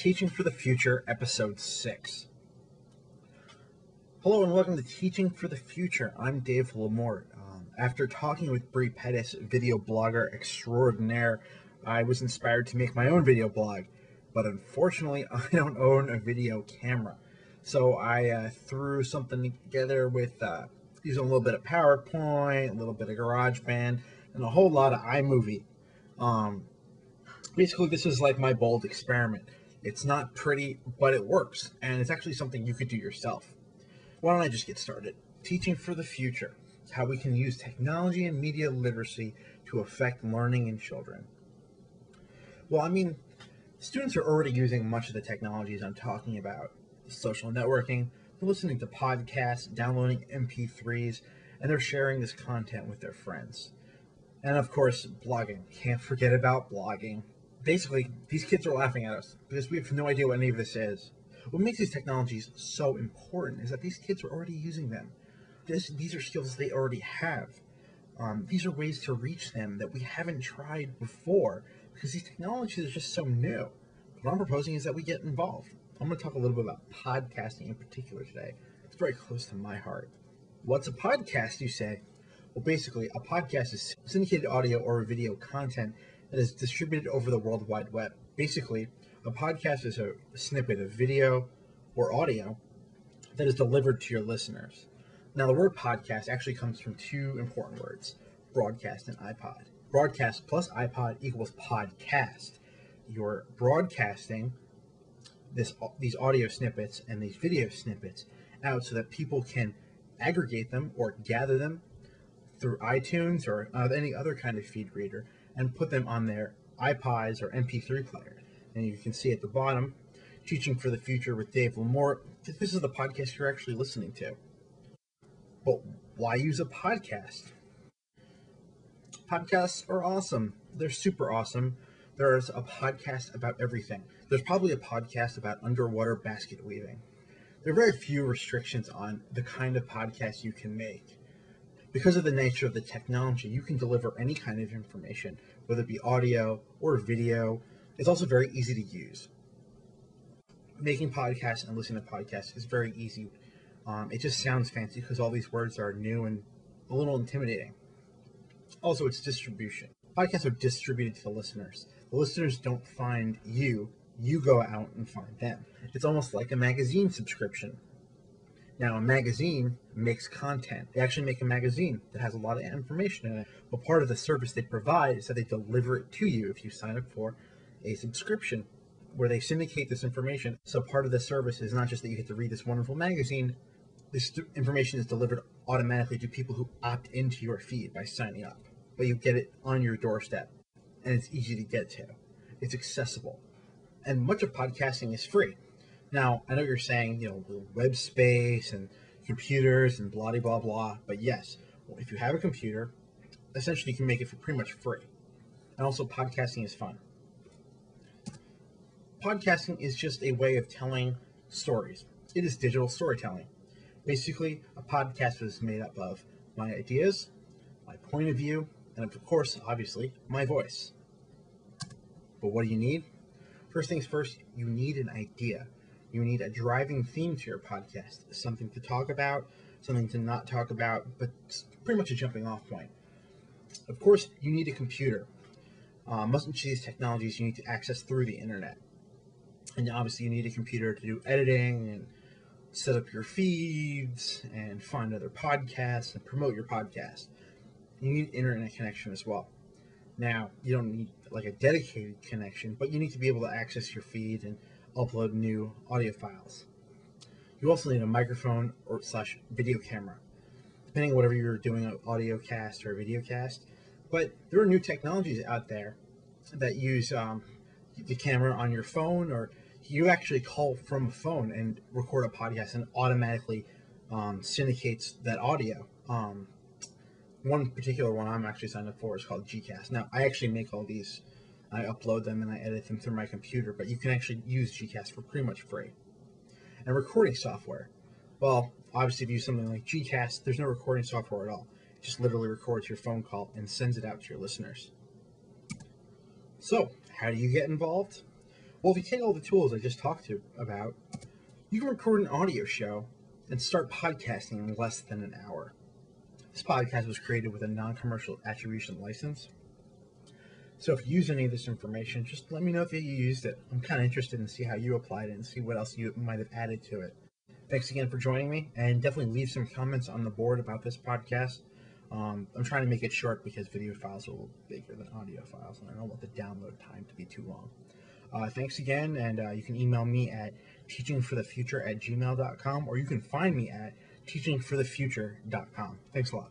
Teaching for the Future, Episode 6. Hello and welcome to Teaching for the Future. I'm Dave Lamort. After talking with Bree Pettis, video blogger extraordinaire, I was inspired to make my own video blog, but unfortunately I don't own a video camera. So I threw something together with using a little bit of PowerPoint, a little bit of GarageBand, and a whole lot of iMovie. Basically, this is like my bold experiment. It's not pretty, but it works, and it's actually something you could do yourself. Why don't I just get started? Teaching for the Future, how we can use technology and media literacy to affect learning in children. Well, students are already using much of the technologies I'm talking about. Social networking, they're listening to podcasts, downloading MP3s, and they're sharing this content with their friends. And of course, blogging. Can't forget about blogging. Basically, these kids are laughing at us because we have no idea what any of this is. What makes these technologies so important is that these kids are already using them. These are skills they already have. These are ways to reach them that we haven't tried before because these technologies are just so new. What I'm proposing is that we get involved. I'm going to talk a little bit about podcasting in particular today. It's very close to my heart. What's a podcast, you say? Well, basically, a podcast is syndicated audio or video content that is distributed over the World Wide Web. Basically, a podcast is a snippet of video or audio that is delivered to your listeners. Now, the word podcast actually comes from two important words, broadcast and iPod. Broadcast plus iPod equals podcast. You're broadcasting these audio snippets and these video snippets out so that people can aggregate them or gather them through iTunes or any other kind of feed reader and put them on their iPods or MP3 players. And you can see at the bottom, Teaching for the Future with Dave Lamort. This is the podcast you're actually listening to. But why use a podcast? Podcasts are awesome. They're super awesome. There's a podcast about everything. There's probably a podcast about underwater basket weaving. There are very few restrictions on the kind of podcast you can make. Because of the nature of the technology, you can deliver any kind of information, whether it be audio or video. It's also very easy to use. Making podcasts and listening to podcasts is very easy. It just sounds fancy because all these words are new and a little intimidating. Also, it's distribution. Podcasts are distributed to the listeners. The listeners don't find you, you go out and find them. It's almost like a magazine subscription. Now, a magazine makes content. They actually make a magazine that has a lot of information in it. But part of the service they provide is that they deliver it to you if you sign up for a subscription where they syndicate this information. So part of the service is not just that you get to read this wonderful magazine. This information is delivered automatically to people who opt into your feed by signing up. But you get it on your doorstep, and it's easy to get to. It's accessible. And much of podcasting is free. Now, I know you're saying, web space and computers and blah, blah, blah. But yes, if you have a computer, essentially you can make it for pretty much free. And also, podcasting is fun. Podcasting is just a way of telling stories. It is digital storytelling. Basically, a podcast is made up of my ideas, my point of view, and of course, obviously, my voice. But what do you need? First things first, you need an idea. You need a driving theme to your podcast, something to talk about, something to not talk about, but pretty much a jumping off point. Of course, you need a computer. Most of these technologies you need to access through the internet. And obviously you need a computer to do editing and set up your feeds and find other podcasts and promote your podcast. You need internet connection as well. Now, you don't need like a dedicated connection, but you need to be able to access your feed and upload new audio files. You also need a microphone or / video camera, depending on whatever you're doing, an audio cast or a video cast. But there are new technologies out there that use the camera on your phone, or you actually call from a phone and record a podcast and automatically syndicates that audio. One particular one I'm actually signed up for is called Gcast. Now, I actually make all these. I upload them and I edit them through my computer, but you can actually use Gcast for pretty much free. And recording software. Well, obviously if you use something like Gcast, there's no recording software at all. It just literally records your phone call and sends it out to your listeners. So, how do you get involved? Well, if you take all the tools I just talked to about, you can record an audio show and start podcasting in less than an hour. This podcast was created with a non-commercial attribution license. So if you use any of this information, just let me know if you used it. I'm kind of interested in see how you applied it and see what else you might have added to it. Thanks again for joining me, and definitely leave some comments on the board about this podcast. I'm trying to make it short because video files are a little bigger than audio files, and I don't want the download time to be too long. Thanks again, and you can email me at teachingforthefuture@gmail.com, or you can find me at teachingforthefuture.com. Thanks a lot.